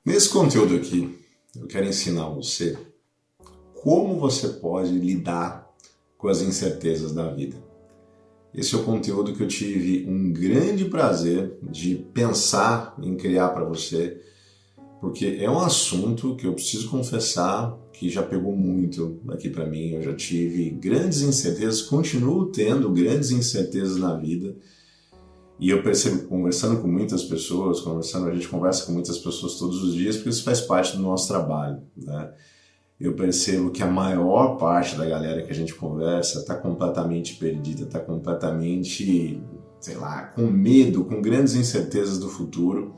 Nesse conteúdo aqui, eu quero ensinar você como você pode lidar com as incertezas da vida. Esse é o conteúdo que eu tive um grande prazer de pensar em criar para você, porque é um assunto que eu preciso confessar que já pegou muito aqui para mim. Eu já tive grandes incertezas, continuo tendo grandes incertezas na vida. E eu percebo, conversando com muitas pessoas, a gente conversa com muitas pessoas todos os dias, porque isso faz parte do nosso trabalho, né? Eu percebo que a maior parte da galera que a gente conversa está completamente perdida, está completamente, sei lá, com medo, com grandes incertezas do futuro.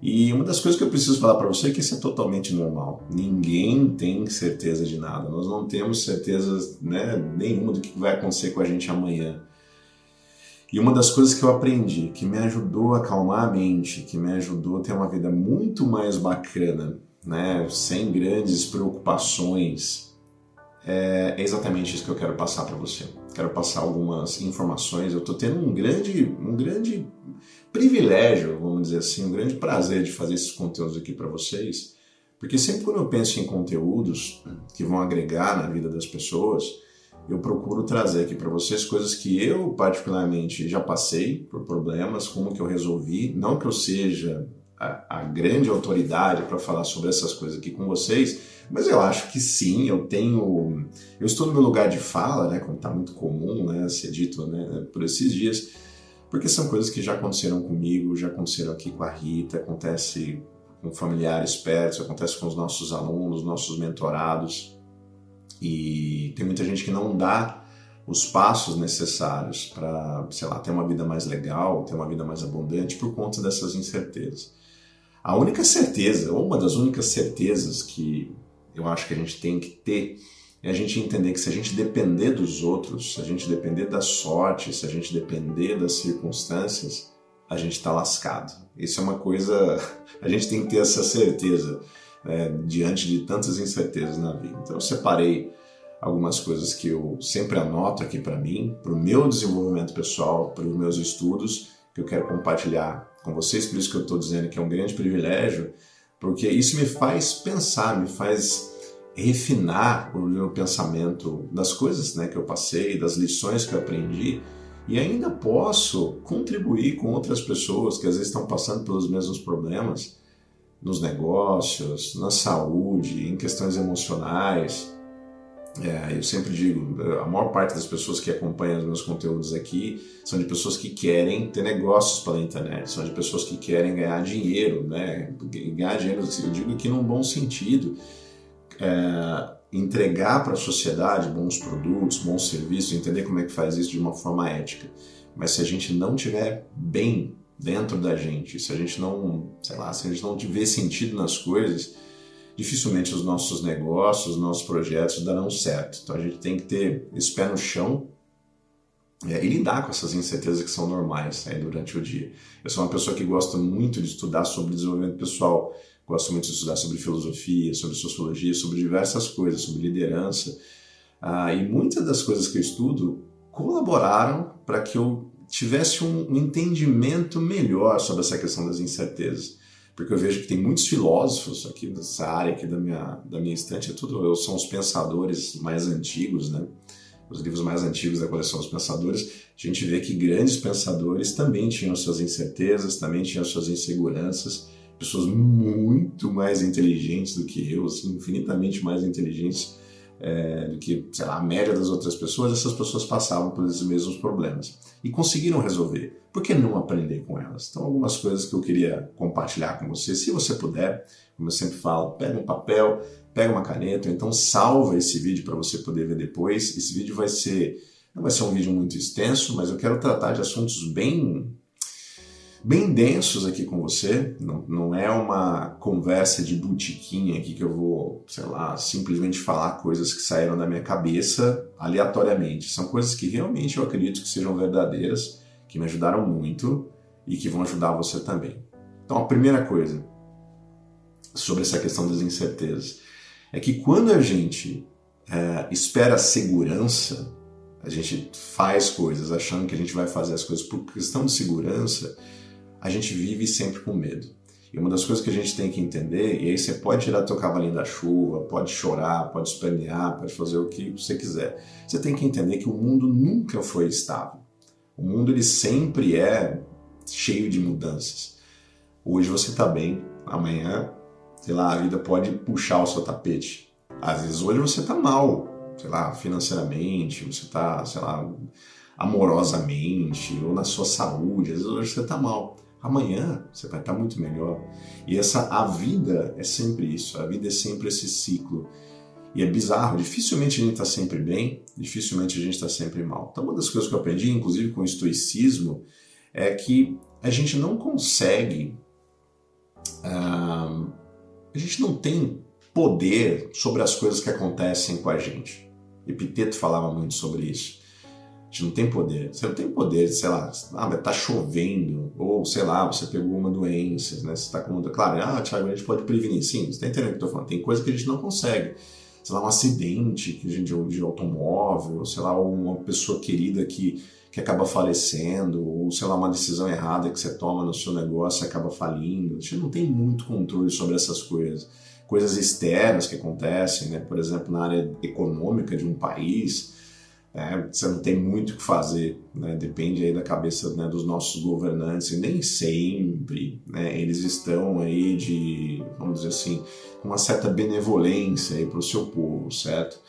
E uma das coisas que eu preciso falar para você é que isso é totalmente normal. Ninguém tem certeza de nada. Nós não temos certeza, né, nenhuma do que vai acontecer com a gente amanhã. E uma das coisas que eu aprendi, que me ajudou a acalmar a mente, que me ajudou a ter uma vida muito mais bacana, né, sem grandes preocupações, é exatamente isso que eu quero passar para você. Quero passar algumas informações. Eu estou tendo um grande privilégio, vamos dizer assim, um grande prazer de fazer esses conteúdos aqui para vocês, porque sempre quando eu penso em conteúdos que vão agregar na vida das pessoas, eu procuro trazer aqui para vocês coisas que eu particularmente já passei por problemas, como que eu resolvi. Não que eu seja a grande autoridade para falar sobre essas coisas aqui com vocês, mas eu acho que sim, eu estou no meu lugar de fala, né, como está muito comum, né, ser dito, né, por esses dias, porque são coisas que já aconteceram comigo, já aconteceram aqui com a Rita, acontece com familiares perto, acontece com os nossos alunos, nossos mentorados. E tem muita gente que não dá os passos necessários para, sei lá, ter uma vida mais legal, ter uma vida mais abundante por conta dessas incertezas. A única certeza, ou uma das únicas certezas que eu acho que a gente tem que ter é a gente entender que se a gente depender dos outros, se a gente depender da sorte, se a gente depender das circunstâncias, a gente está lascado. Isso é uma coisa, a gente tem que ter essa certeza, né, diante de tantas incertezas na vida. Então eu separei algumas coisas que eu sempre anoto aqui para mim, para o meu desenvolvimento pessoal, para os meus estudos, que eu quero compartilhar com vocês. Por isso que eu estou dizendo que é um grande privilégio, porque isso me faz pensar, me faz refinar o meu pensamento das coisas, né, que eu passei, das lições que eu aprendi, e ainda posso contribuir com outras pessoas que às vezes estão passando pelos mesmos problemas, nos negócios, na saúde, em questões emocionais. Eu sempre digo, a maior parte das pessoas que acompanham os meus conteúdos aqui são de pessoas que querem ter negócios pela internet, são de pessoas que querem ganhar dinheiro, né? Ganhar dinheiro, eu digo aqui num bom sentido, entregar para a sociedade bons produtos, bons serviços, entender como é que faz isso de uma forma ética. Mas se a gente não tiver bem dentro da gente, se a gente não, sei lá, se a gente não tiver sentido nas coisas, dificilmente os nossos negócios, os nossos projetos darão certo. Então a gente tem que ter esse pé no chão e lidar com essas incertezas que são normais aí durante o dia. Eu sou uma pessoa que gosta muito de estudar sobre desenvolvimento pessoal, gosto muito de estudar sobre filosofia, sobre sociologia, sobre diversas coisas, sobre liderança. E muitas das coisas que eu estudo colaboraram para que eu tivesse um entendimento melhor sobre essa questão das incertezas. Porque eu vejo que tem muitos filósofos aqui nessa área aqui da minha estante, são os pensadores mais antigos, né? Os livros mais antigos da coleção dos pensadores. A gente vê que grandes pensadores também tinham suas incertezas, também tinham suas inseguranças, pessoas muito mais inteligentes do que eu, assim, infinitamente mais inteligentes do que, sei lá, a média das outras pessoas. Essas pessoas passavam por esses mesmos problemas e conseguiram resolver. Por que não aprender com elas? Então, algumas coisas que eu queria compartilhar com você. Se você puder, como eu sempre falo, pega um papel, pega uma caneta, ou então salva esse vídeo para você poder ver depois. Esse vídeo não vai ser um vídeo muito extenso, mas eu quero tratar de assuntos bem densos aqui com você. Não é uma conversa de botiquinha aqui que eu vou, sei lá, simplesmente falar coisas que saíram da minha cabeça aleatoriamente. São coisas que realmente eu acredito que sejam verdadeiras, que me ajudaram muito e que vão ajudar você também. Então, a primeira coisa sobre essa questão das incertezas é que quando a gente espera segurança, a gente faz coisas achando que a gente vai fazer as coisas por questão de segurança, a gente vive sempre com medo. E uma das coisas que a gente tem que entender, e aí você pode tirar teu cavalinho da chuva, pode chorar, pode espernear, pode fazer o que você quiser. Você tem que entender que o mundo nunca foi estável. O mundo ele sempre é cheio de mudanças. Hoje você está bem, amanhã, sei lá, a vida pode puxar o seu tapete. Às vezes hoje você está mal, sei lá, financeiramente, você está, sei lá, amorosamente, ou na sua saúde, às vezes hoje você está mal. Amanhã você vai estar muito melhor. E a vida é sempre isso, a vida é sempre esse ciclo. E é bizarro, dificilmente a gente está sempre bem, dificilmente a gente está sempre mal. Então uma das coisas que eu aprendi, inclusive com o estoicismo, é que a gente não consegue, a gente não tem poder sobre as coisas que acontecem com a gente. Epiteto falava muito sobre isso. A gente não tem poder. Você não tem poder, sei lá, vai estar chovendo, ou sei lá, você pegou uma doença, né? Você está com uma... Claro, Thiago, a gente pode prevenir. Sim, você está entendendo o que eu estou falando. Tem coisa que a gente não consegue. Sei lá, um acidente de automóvel, sei lá, uma pessoa querida que acaba falecendo, ou sei lá, uma decisão errada que você toma no seu negócio e acaba falindo. A gente não tem muito controle sobre essas coisas. Coisas externas que acontecem, né? Por exemplo, na área econômica de um país, você não tem muito o que fazer, né? Depende aí da cabeça, né, dos nossos governantes, e nem sempre, né, eles estão aí vamos dizer assim, com uma certa benevolência para o seu povo, certo?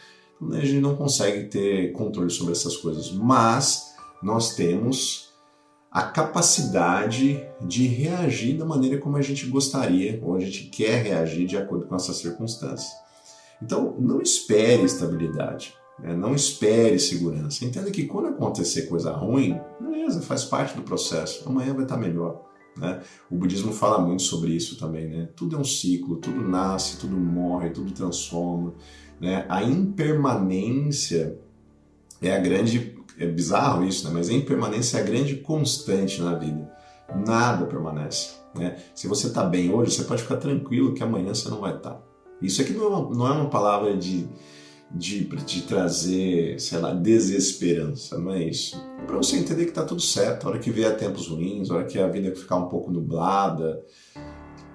Então, a gente não consegue ter controle sobre essas coisas, mas nós temos a capacidade de reagir da maneira como a gente gostaria, ou a gente quer reagir de acordo com essas circunstâncias. Então, não espere estabilidade. Não espere segurança. Entenda que quando acontecer coisa ruim, beleza, faz parte do processo. Amanhã vai estar melhor. Né? O budismo fala muito sobre isso também. Né? Tudo é um ciclo, tudo nasce, tudo morre, tudo transforma. Né? A impermanência é a grande... É bizarro isso, né? Mas a impermanência é a grande constante na vida. Nada permanece. Né? Se você está bem hoje, você pode ficar tranquilo que amanhã você não vai estar. Isso aqui não é uma palavra de trazer, sei lá, desesperança, não é isso. É para você entender que está tudo certo, a hora que vier tempos ruins, a hora que a vida ficar um pouco nublada,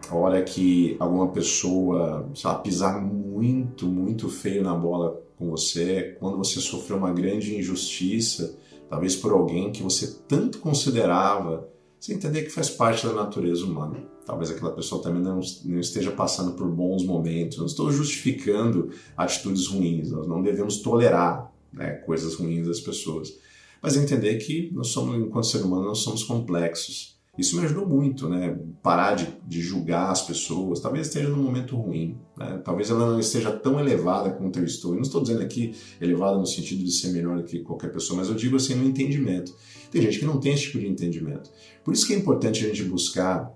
a hora que alguma pessoa, sei lá, pisar muito, muito feio na bola com você, quando você sofreu uma grande injustiça, talvez por alguém que você tanto considerava, você entender que faz parte da natureza humana. Talvez aquela pessoa também não esteja passando por bons momentos. Não estou justificando atitudes ruins. Nós não devemos tolerar, né, coisas ruins das pessoas. Mas entender que nós somos, enquanto ser humano, nós somos complexos. Isso me ajudou muito, né? Parar de julgar as pessoas. Talvez esteja num momento ruim. Né? Talvez ela não esteja tão elevada quanto eu estou. Eu não estou dizendo aqui elevada no sentido de ser melhor do que qualquer pessoa, mas eu digo assim no entendimento. Tem gente que não tem esse tipo de entendimento. Por isso que é importante a gente buscar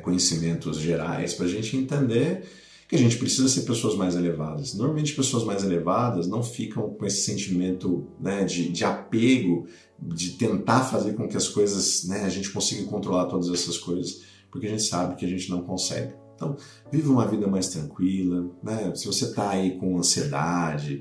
conhecimentos gerais para a gente entender que a gente precisa ser pessoas mais elevadas. Normalmente pessoas mais elevadas não ficam com esse sentimento, né, de apego, de tentar fazer com que as coisas, né, a gente consiga controlar todas essas coisas, porque a gente sabe que a gente não consegue. Então, viva uma vida mais tranquila, né? Se você está aí com ansiedade,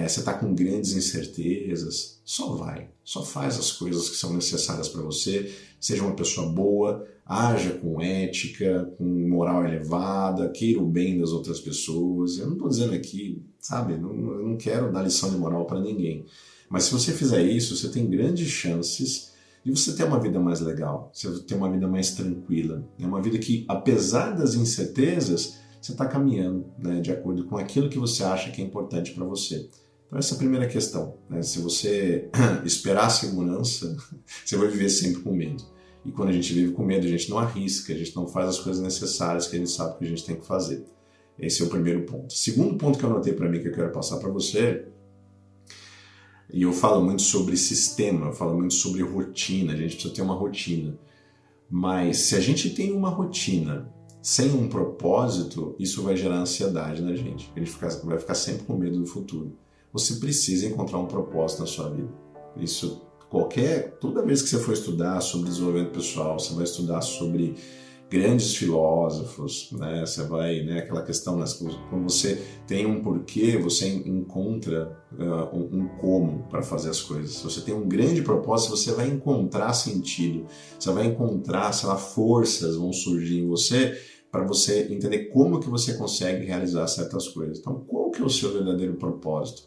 você está com grandes incertezas, só faz as coisas que são necessárias para você, seja uma pessoa boa, haja com ética, com moral elevada, queira o bem das outras pessoas. Eu não estou dizendo aqui, sabe, eu não quero dar lição de moral para ninguém, mas se você fizer isso, você tem grandes chances de você ter uma vida mais legal, você ter uma vida mais tranquila, uma vida que, apesar das incertezas, você está caminhando, né, de acordo com aquilo que você acha que é importante para você. Então essa é a primeira questão. Né? Se você esperar a segurança, você vai viver sempre com medo. E quando a gente vive com medo, a gente não arrisca, a gente não faz as coisas necessárias que a gente sabe que a gente tem que fazer. Esse é o primeiro ponto. Segundo ponto que eu anotei para mim, que eu quero passar para você, e eu falo muito sobre sistema, eu falo muito sobre rotina, a gente precisa ter uma rotina. Mas se a gente tem uma rotina sem um propósito, isso vai gerar ansiedade na gente. A gente vai ficar sempre com medo do futuro. Você precisa encontrar um propósito na sua vida. Isso, toda vez que você for estudar sobre desenvolvimento pessoal, você vai estudar sobre grandes filósofos, né? Você vai, né, aquela questão, né, quando você tem um porquê, você encontra um como para fazer as coisas. Se você tem um grande propósito, você vai encontrar sentido, você vai encontrar, sei lá, forças vão surgir em você para você entender como que você consegue realizar certas coisas. Então, qual que é o seu verdadeiro propósito?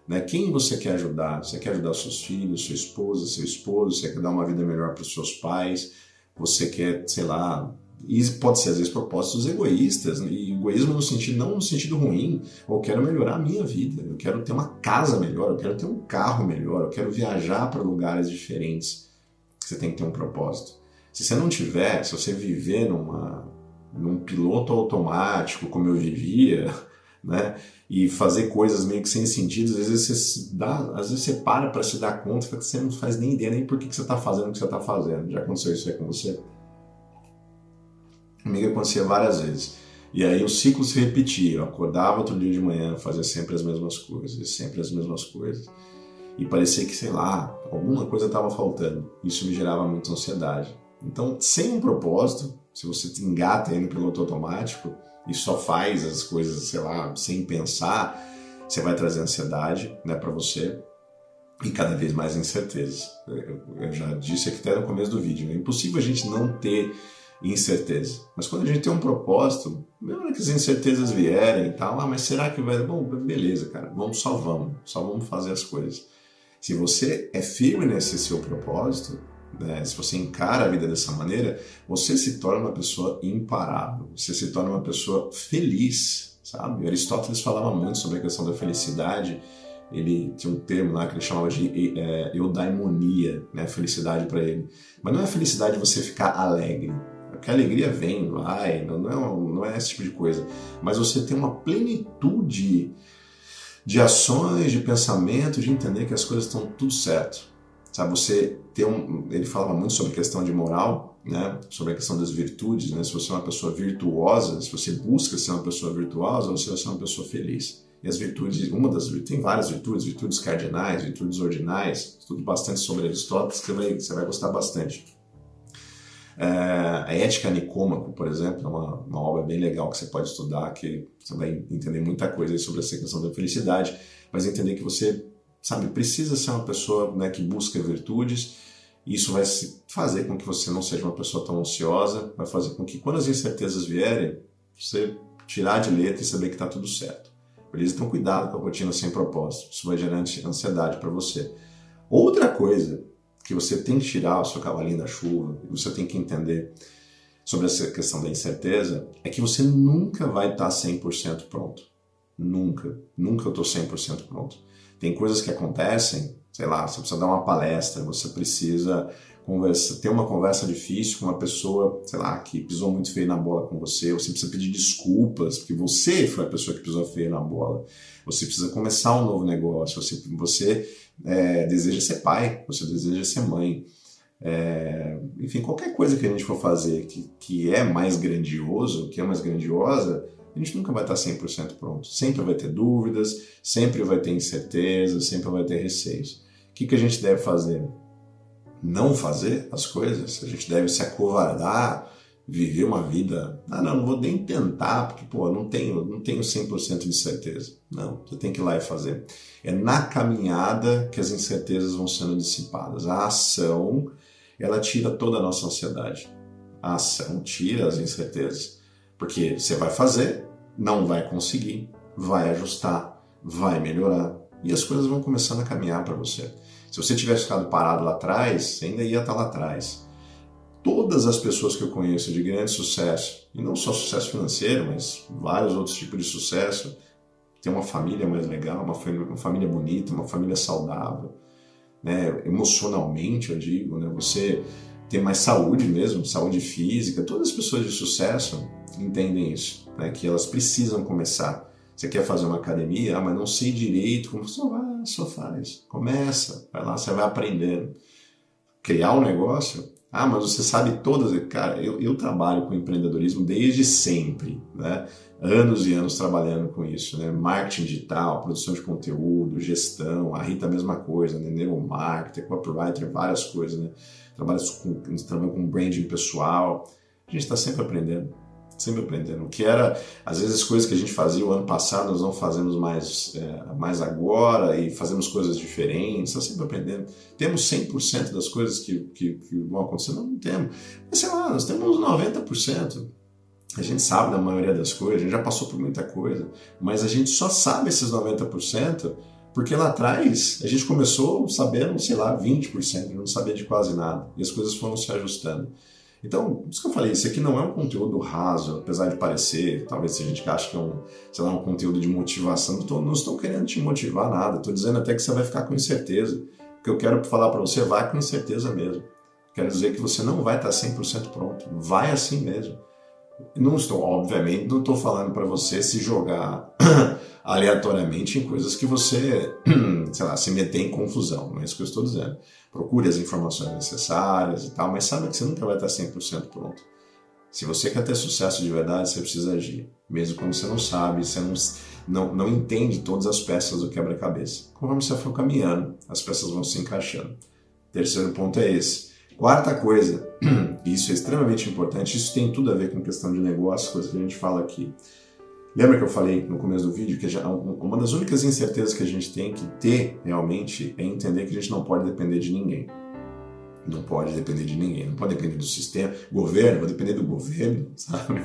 Né? Quem você quer ajudar? Você quer ajudar seus filhos, sua esposa, seu esposo? Você quer dar uma vida melhor para os seus pais? Você quer, sei lá, e pode ser às vezes propósitos egoístas, né? E egoísmo no sentido, não no sentido ruim, eu quero melhorar a minha vida, eu quero ter uma casa melhor, eu quero ter um carro melhor, eu quero viajar para lugares diferentes. Você tem que ter um propósito. Se você não tiver, se você viver num piloto automático como eu vivia, né, e fazer coisas meio que sem sentido, às vezes você para se dar conta que você não faz nem ideia nem por que você está fazendo o que você está fazendo. Já aconteceu isso aí com você? Comigo acontecia várias vezes. E aí o ciclo se repetia. Eu acordava outro dia de manhã, fazia sempre as mesmas coisas. E parecia que, sei lá, alguma coisa estava faltando. Isso me gerava muita ansiedade. Então, sem um propósito, se você te engata aí no piloto automático e só faz as coisas, sei lá, sem pensar, você vai trazer ansiedade, né, para você e cada vez mais incertezas. Eu já disse aqui até no começo do vídeo, é impossível a gente não ter incerteza. Mas quando a gente tem um propósito, mesmo que as incertezas vierem e tal, mas será que vai... Bom, beleza, cara, só vamos fazer as coisas. Se você é firme nesse seu propósito, né, se você encara a vida dessa maneira, você se torna uma pessoa imparável, você se torna uma pessoa feliz, sabe? Aristóteles falava muito sobre a questão da felicidade. Ele tinha um termo lá que ele chamava de eudaimonia, né, felicidade para ele. Mas não é felicidade você ficar alegre, porque a alegria vem, vai, não é esse tipo de coisa. Mas você tem uma plenitude de ações, de pensamento, de entender que as coisas estão tudo certo. Sabe, você tem ele falava muito sobre a questão de moral, né, sobre a questão das virtudes, né, se você é uma pessoa virtuosa, se você busca ser uma pessoa virtuosa, ou se você é uma pessoa feliz. E as virtudes, tem várias virtudes cardinais, virtudes ordinais, tudo bastante sobre Aristóteles, que você vai gostar bastante. A Ética Nicômaco, por exemplo, é uma obra bem legal que você pode estudar, que você vai entender muita coisa sobre essa questão da felicidade, mas entender que você, sabe, precisa ser uma pessoa, né, que busca virtudes. Isso vai fazer com que você não seja uma pessoa tão ansiosa, vai fazer com que quando as incertezas vierem, você tirar de letra e saber que está tudo certo. Beleza? Então cuidado com a rotina sem propósito, isso vai gerar ansiedade para você. Outra coisa que você tem que tirar o seu cavalinho da chuva, e você tem que entender sobre essa questão da incerteza, é que você nunca vai estar 100% pronto. Nunca eu estou 100% pronto. Tem coisas que acontecem, sei lá, você precisa dar uma palestra, você precisa ter uma conversa difícil com uma pessoa, sei lá, que pisou muito feio na bola com você, ou você precisa pedir desculpas, porque você foi a pessoa que pisou feio na bola. Você precisa começar um novo negócio, você deseja ser pai, você deseja ser mãe. Enfim, qualquer coisa que a gente for fazer que é mais grandioso, que é mais grandiosa, a gente nunca vai estar 100% pronto. Sempre vai ter dúvidas, sempre vai ter incertezas, sempre vai ter receios. O que a gente deve fazer? Não fazer as coisas? A gente deve se acovardar, viver uma vida... não vou nem tentar, porque eu não tenho 100% de certeza. Não, você tem que ir lá e fazer. É na caminhada que as incertezas vão sendo dissipadas. A ação, ela tira toda a nossa ansiedade. A ação tira as incertezas. Porque você vai fazer, não vai conseguir, vai ajustar, vai melhorar e as coisas vão começando a caminhar para você. Se você tivesse ficado parado lá atrás, você ainda ia estar lá atrás. Todas as pessoas que eu conheço de grande sucesso, e não só sucesso financeiro, mas vários outros tipos de sucesso, tem uma família mais legal, uma família bonita, uma família saudável, né? Emocionalmente, eu digo, né? Você tem mais saúde mesmo, saúde física. Todas as pessoas de sucesso entendem isso, né? Que elas precisam começar. Você quer fazer uma academia, mas não sei direito como você vai, só faz. Começa, vai lá, você vai aprendendo. Criar um negócio, mas você sabe todas. Cara, eu trabalho com empreendedorismo desde sempre, né? Anos e anos trabalhando com isso, né? Marketing digital, produção de conteúdo, gestão, a Rita a mesma coisa, né? Neuromarketer, copywriter, várias coisas, né? Trabalho com branding pessoal. A gente está sempre aprendendo. Sempre aprendendo. O que era, às vezes, as coisas que a gente fazia o ano passado, nós não fazemos mais agora e fazemos coisas diferentes, está sempre aprendendo. Temos 100% das coisas que vão acontecer? Não temos. Mas, sei lá, nós temos uns 90%. A gente sabe da maioria das coisas, a gente já passou por muita coisa, mas a gente só sabe esses 90% porque lá atrás a gente começou sabendo, sei lá, 20%, não sabia de quase nada, e as coisas foram se ajustando. Então, isso que eu falei, isso aqui não é um conteúdo raso, apesar de parecer, talvez se a gente acha que é um conteúdo de motivação, não estou querendo te motivar nada, estou dizendo até que você vai ficar com incerteza. O que eu quero falar para você, vai com incerteza mesmo. Quero dizer que você não vai estar 100% pronto, vai assim mesmo. Obviamente, não estou falando para você se jogar aleatoriamente em coisas que você, sei lá, se meter em confusão, não é isso que eu estou dizendo. Procure as informações necessárias e tal, mas saiba que você nunca vai estar 100% pronto. Se você quer ter sucesso de verdade, você precisa agir, mesmo quando você não sabe, você não entende todas as peças do quebra-cabeça. Conforme você for caminhando, as peças vão se encaixando. Terceiro ponto é esse. Quarta coisa, e isso é extremamente importante, isso tem tudo a ver com questão de negócio, coisa que a gente fala aqui. Lembra que eu falei no começo do vídeo que uma das únicas incertezas que a gente tem que ter realmente é entender que a gente não pode depender de ninguém. Não pode depender de ninguém, não pode depender do sistema, governo, vai depender do governo, sabe?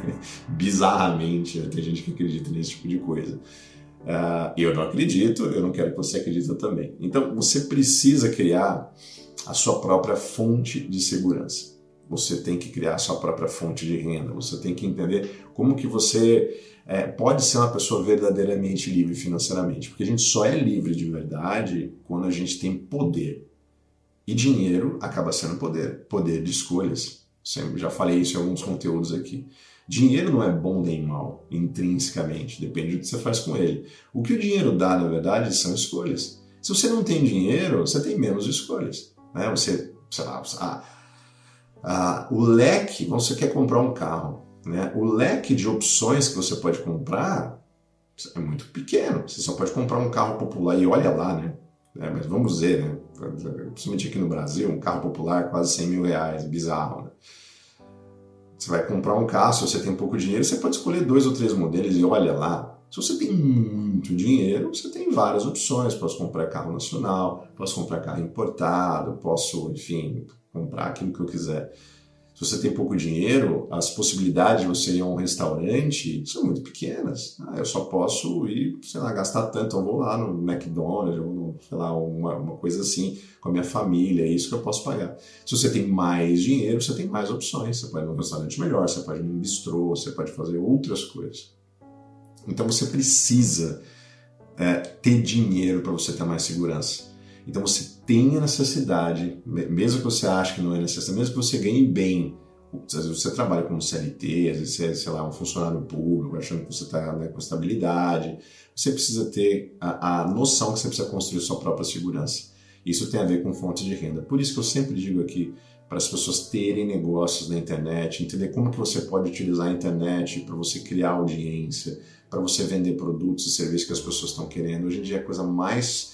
Bizarramente, tem gente que acredita nesse tipo de coisa. Eu não acredito, eu não quero que você acredite também. Então, você precisa criar a sua própria fonte de segurança. Você tem que criar a sua própria fonte de renda. Você tem que entender como que você pode ser uma pessoa verdadeiramente livre financeiramente. Porque a gente só é livre de verdade quando a gente tem poder. E dinheiro acaba sendo poder. Poder de escolhas. Sempre já falei isso em alguns conteúdos aqui. Dinheiro não é bom nem mal, intrinsecamente. Depende do que você faz com ele. O que o dinheiro dá, na verdade, são escolhas. Se você não tem dinheiro, você tem menos escolhas. Né? Você, sei lá, o leque, você quer comprar um carro, né? O leque de opções que você pode comprar é muito pequeno. Você só pode comprar um carro popular e olha lá, né? Mas vamos dizer, né? Principalmente aqui no Brasil, um carro popular quase 100 mil reais, bizarro, né? Você vai comprar um carro, se você tem pouco dinheiro, você pode escolher 2 ou 3 modelos e olha lá. Se você tem muito dinheiro, você tem várias opções. Posso comprar carro nacional, posso comprar carro importado, posso, enfim, comprar aquilo que eu quiser. Se você tem pouco dinheiro, as possibilidades de você ir a um restaurante são muito pequenas. Eu só posso ir, sei lá, gastar tanto. Eu vou lá no McDonald's, ou sei lá, uma coisa assim, com a minha família, é isso que eu posso pagar. Se você tem mais dinheiro, você tem mais opções. Você pode ir num restaurante melhor, você pode ir num bistrô, você pode fazer outras coisas. Então você precisa ter dinheiro para você ter mais segurança. Então você tem a necessidade, mesmo que você ache que não é necessário, mesmo que você ganhe bem, às vezes você trabalha como CLT, às vezes você é, sei lá, um funcionário público, achando que você está, né, com estabilidade, você precisa ter a noção que você precisa construir sua própria segurança. Isso tem a ver com fonte de renda. Por isso que eu sempre digo aqui, para as pessoas terem negócios na internet, entender como que você pode utilizar a internet para você criar audiência, para você vender produtos e serviços que as pessoas estão querendo. Hoje em dia é a coisa mais...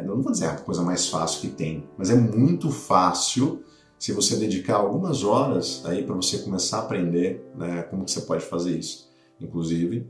não vou dizer a coisa mais fácil que tem, mas é muito fácil se você dedicar algumas horas aí para você começar a aprender, né, como que você pode fazer isso. Inclusive,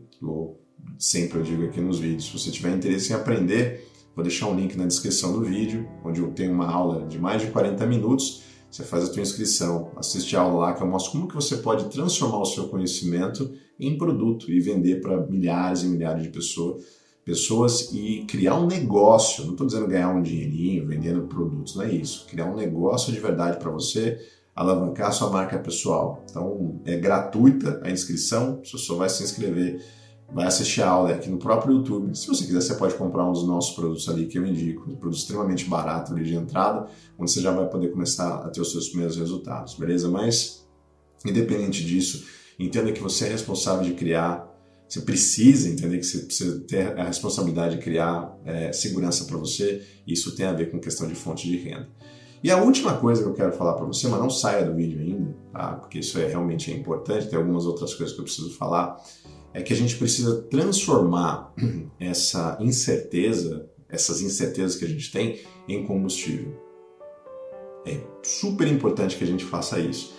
sempre eu digo aqui nos vídeos, se você tiver interesse em aprender, vou deixar um link na descrição do vídeo, onde eu tenho uma aula de mais de 40 minutos, você faz a tua inscrição, assiste a aula lá que eu mostro como que você pode transformar o seu conhecimento em produto e vender para milhares e milhares de pessoas e criar um negócio. Não estou dizendo ganhar um dinheirinho vendendo produtos, não é isso. Criar um negócio de verdade para você alavancar a sua marca pessoal. Então é gratuita a inscrição, você só vai se inscrever, vai assistir a aula aqui no próprio YouTube. Se você quiser, você pode comprar um dos nossos produtos ali que eu indico, um produto extremamente barato ali de entrada, onde você já vai poder começar a ter os seus primeiros resultados, beleza? Mas, independente disso, entenda que você é responsável de criar, você precisa entender que você precisa ter a responsabilidade de criar segurança para você, e isso tem a ver com questão de fonte de renda. E a última coisa que eu quero falar para você, mas não saia do vídeo ainda, tá? Porque isso realmente é importante, tem algumas outras coisas que eu preciso falar, é que a gente precisa transformar essas incertezas que a gente tem em combustível. É super importante que a gente faça isso.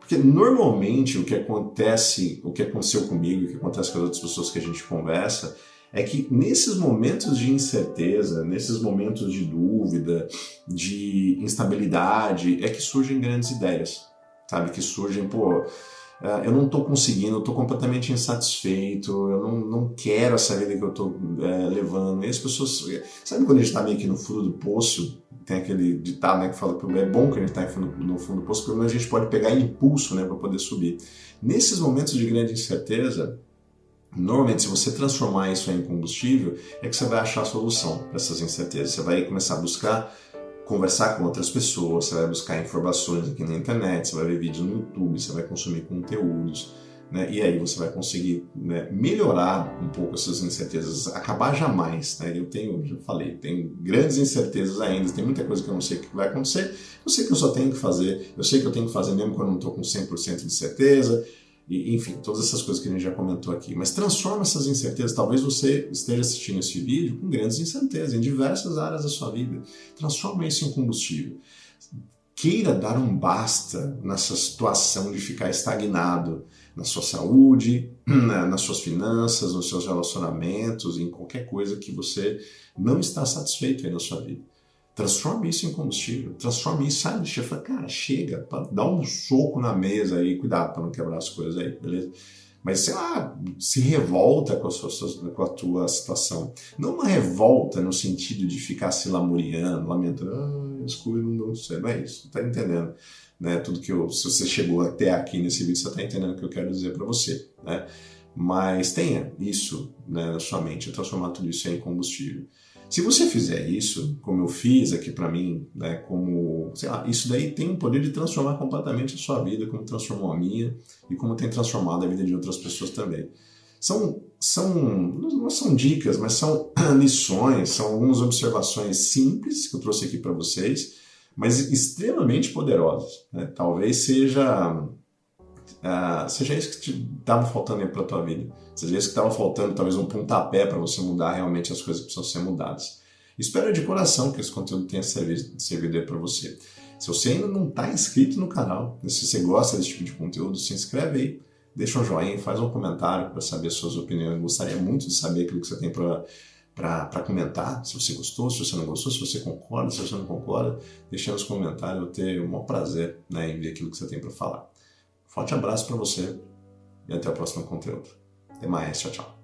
Porque normalmente o que aconteceu comigo, o que acontece com as outras pessoas que a gente conversa, é que nesses momentos de incerteza, nesses momentos de dúvida, de instabilidade, é que surgem grandes ideias, sabe? Que surgem, eu não estou conseguindo, eu estou completamente insatisfeito, eu não quero essa vida que eu estou levando. E as pessoas, sabe quando a gente está meio que no fundo do poço? Tem aquele ditado, né, que fala que é bom que a gente está no fundo do poço, porque a gente pode pegar impulso, né, para poder subir. Nesses momentos de grande incerteza, normalmente, se você transformar isso em combustível, é que você vai achar a solução para essas incertezas. Você vai começar a buscar conversar com outras pessoas, você vai buscar informações aqui na internet, você vai ver vídeos no YouTube, você vai consumir conteúdos, né? E aí você vai conseguir, né, melhorar um pouco essas incertezas, acabar jamais, né? Já falei, tenho grandes incertezas ainda, tem muita coisa que eu não sei o que vai acontecer, eu sei que eu só tenho que fazer, eu sei que eu tenho que fazer mesmo quando eu não estou com 100% de certeza, e, enfim, todas essas coisas que a gente já comentou aqui. Mas transforma essas incertezas. Talvez você esteja assistindo esse vídeo com grandes incertezas em diversas áreas da sua vida. Transforma isso em combustível. Queira dar um basta nessa situação de ficar estagnado na sua saúde, nas suas finanças, nos seus relacionamentos, em qualquer coisa que você não está satisfeito aí na sua vida. Transforme isso em combustível, transforme isso, sabe? Fala, cara, chega, dá um soco na mesa aí, cuidado para não quebrar as coisas aí, beleza? Mas, sei lá, se revolta com a tua situação. Não uma revolta no sentido de ficar se lamuriando, lamentando, as coisas não dão certo, não é isso, tá entendendo? Né? Tudo que se você chegou até aqui nesse vídeo, você tá entendendo o que eu quero dizer para você, né? Mas tenha isso, né, na sua mente, transformar tudo isso em combustível. Se você fizer isso, como eu fiz aqui para mim, né, como, sei lá, isso daí tem o poder de transformar completamente a sua vida, como transformou a minha e como tem transformado a vida de outras pessoas também. Não são dicas, mas são lições, são algumas observações simples que eu trouxe aqui para vocês, mas extremamente poderosas, né? Talvez seja isso que te estava faltando aí para a tua vida. Seja isso que estava faltando, talvez um pontapé para você mudar realmente as coisas que precisam ser mudadas. Espero de coração que esse conteúdo tenha servido aí para você. Se você ainda não está inscrito no canal, se você gosta desse tipo de conteúdo, se inscreve aí, deixa um joinha, faz um comentário para saber as suas opiniões. Eu gostaria muito de saber aquilo que você tem para comentar, se você gostou, se você não gostou, se você concorda, se você não concorda, deixa nos comentários, eu vou ter o maior prazer, né, em ver aquilo que você tem para falar. Forte abraço para você e até o próximo conteúdo. Até mais, tchau, tchau.